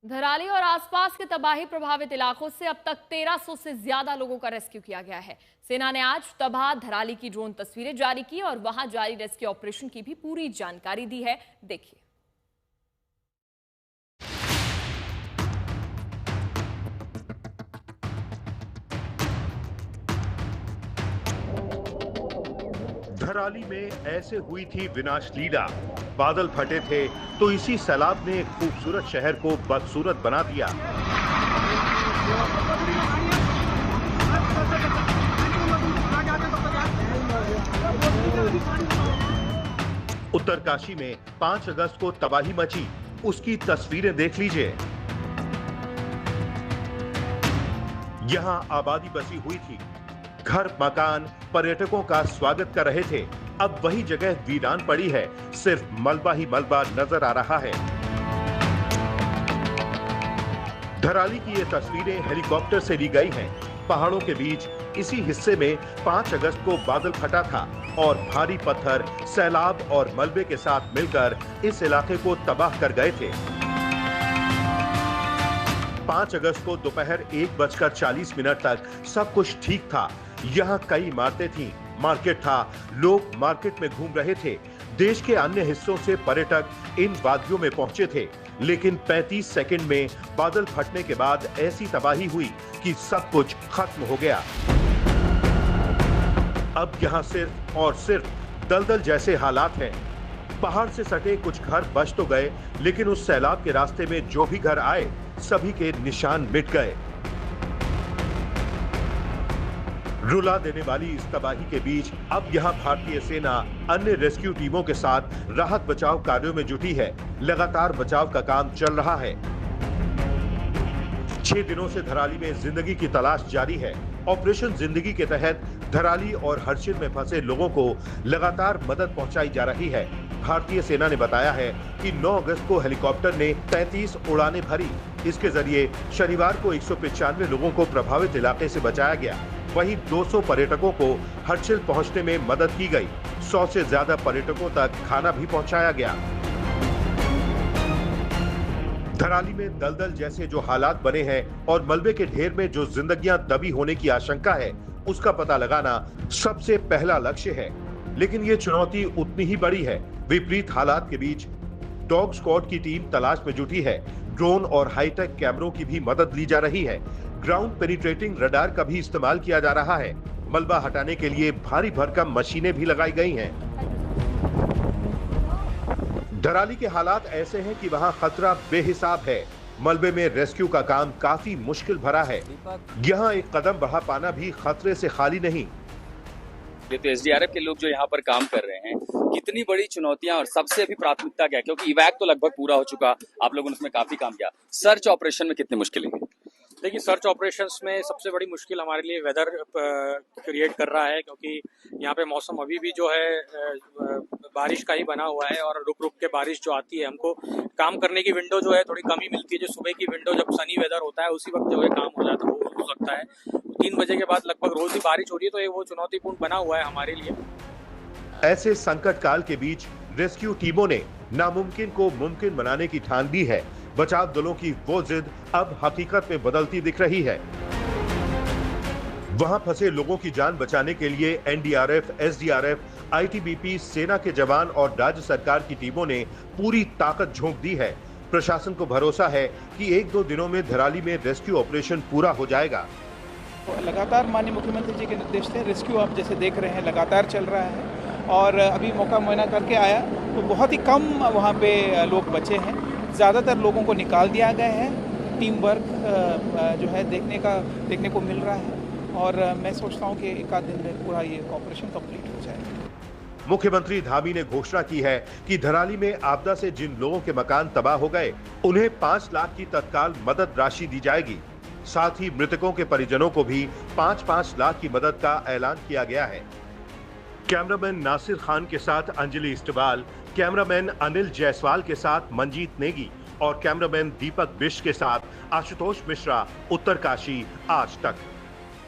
धराली और आसपास के तबाही प्रभावित इलाकों से अब तक 1300 से ज्यादा लोगों का रेस्क्यू किया गया है। सेना ने आज तबाह धराली की ड्रोन तस्वीरें जारी की और वहां जारी रेस्क्यू ऑपरेशन की भी पूरी जानकारी दी है। देखिए। धराली में ऐसे हुई थी विनाश लीला। बादल फटे थे तो इसी सैलाब ने खूबसूरत शहर को बदसूरत बना दिया। उत्तरकाशी में 5 अगस्त को तबाही मची, उसकी तस्वीरें देख लीजिए। यहां आबादी बसी हुई थी, घर मकान पर्यटकों का स्वागत कर रहे थे। अब वही जगह वीरान पड़ी है, सिर्फ मलबा ही मलबा नजर आ रहा है। धराली की ये तस्वीरें हेलीकॉप्टर से ली गई हैं। पहाड़ों के बीच इसी हिस्से में 5 अगस्त को बादल फटा था और भारी पत्थर सैलाब और मलबे के साथ मिलकर इस इलाके को तबाह कर गए थे। 5 अगस्त को दोपहर 1:40 तक सब कुछ ठीक था। यहाँ कई इमारतें थीं, मार्केट था, लोग मार्केट में घूम रहे थे। देश के अन्य हिस्सों से पर्यटक इन वादियों में पहुंचे थे, लेकिन 35 सेकंड में बादल फटने के बाद ऐसी तबाही हुई कि सब कुछ खत्म हो गया। अब यहाँ सिर्फ और सिर्फ दलदल जैसे हालात हैं। पहाड़ से सटे कुछ घर बच तो गए, लेकिन उस सैलाब के रास्ते में जो भी घर आए सभी के निशान मिट गए। रुला देने वाली इस तबाही के बीच अब यहां भारतीय सेना अन्य रेस्क्यू टीमों के साथ राहत बचाव कार्यों में जुटी है। लगातार बचाव का काम चल रहा है। 6 दिनों से धराली में जिंदगी की तलाश जारी है। ऑपरेशन जिंदगी के तहत धराली और हरसिल में फंसे लोगों को लगातार मदद पहुंचाई जा रही है। भारतीय सेना ने बताया है कि 9 अगस्त को हेलीकॉप्टर ने 33 उड़ानें भरी। इसके जरिए शनिवार को 195 लोगों को प्रभावित इलाके से बचाया गया। वहीं 200 पर्यटकों को हरसिल पहुंचने में मदद की गई। 100 से ज्यादा पर्यटकों तक खाना भी पहुंचाया गया। धराली में दलदल जैसे जो हालात बने हैं और मलबे के ढेर में जो जिंदगियां दबी होने की आशंका है, उसका पता लगाना सबसे पहला लक्ष्य है। लेकिन ये चुनौती उतनी ही बड़ी है। विपरीत हालात के बीच डॉग स्क्वाड की टीम तलाश में जुटी है। ड्रोन और हाईटेक कैमरों की भी मदद ली जा रही है। ग्राउंड पेनिट्रेटिंग रडार का भी इस्तेमाल किया जा रहा है। मलबा हटाने के लिए भारी भरकम मशीनें भी लगाई गई हैं। धराली के हालात ऐसे हैं कि वहां खतरा बेहिसाब है। मलबे में रेस्क्यू का काम काफी मुश्किल भरा है। यहाँ एक कदम बढ़ा पाना भी खतरे से खाली नहीं। ये तो एसडीआरएफ के लोग जो यहाँ पर काम कर रहे हैं, कितनी बड़ी चुनौतियां और सबसे अभी प्राथमिकता क्या है, क्योंकि इवैक तो लगभग पूरा हो चुका, आप लोगों ने उसमें काफी काम किया। सर्च ऑपरेशन में कितनी मुश्किलें हैं? देखिए, सर्च ऑपरेशंस में सबसे बड़ी मुश्किल हमारे लिए वेदर क्रिएट कर रहा है, क्योंकि यहाँ पे मौसम अभी भी जो है बारिश का ही बना हुआ है और रुक रुक के बारिश जो आती है, हमको काम करने की विंडो जो है थोड़ी कम ही मिलती है। जो सुबह की विंडो जब सनी वेदर होता है उसी वक्त जो है काम हो जाता है, वो हो सकता है। 3 बजे के बाद लगभग रोज ही बारिश हो रही है, तो ये वो चुनौतीपूर्ण बना हुआ है हमारे लिए। ऐसे संकट काल के बीच रेस्क्यू टीमों ने नामुमकिन को मुमकिन बनाने की ठान ली है। बचाव दलों की वो जिद अब हकीकत में बदलती दिख रही है। वहां फंसे लोगों की जान बचाने के लिए एनडीआरएफ, एसडीआरएफ, आईटीबीपी, सेना के जवान और राज्य सरकार की टीमों ने पूरी ताकत झोंक दी है। प्रशासन को भरोसा है कि 1-2 दिनों में धराली में रेस्क्यू ऑपरेशन पूरा हो जाएगा। लगातार माननीय मुख्यमंत्री जी के निर्देश से रेस्क्यू आप जैसे देख रहे हैं लगातार चल रहा है और अभी मौका मुआयना करके आया तो बहुत ही कम वहाँ पे लोग बचे हैं। ज़्यादातर लोगों को निकाल दिया गया है। टीम वर्क जो है देखने को मिल रहा है और मैं सोचता हूँ कि 1 आध दिन में पूरा ये ऑपरेशन कंप्लीट हो जाएगा। मुख्यमंत्री धामी ने घोषणा की है कि धराली में आपदा से जिन लोगों के मकान तबाह हो गए, उन्हें 5 लाख की तत्काल मदद राशि दी जाएगी। साथ ही मृतकों के परिजनों को भी 5-5 लाख की मदद का ऐलान किया गया है। कैमरामैन नासिर खान के साथ अंजलि इस्टवाल, कैमरामैन अनिल जायसवाल के साथ मंजीत नेगी और कैमरामैन दीपक बिष्ट के साथ आशुतोष मिश्रा, उत्तरकाशी आज तक।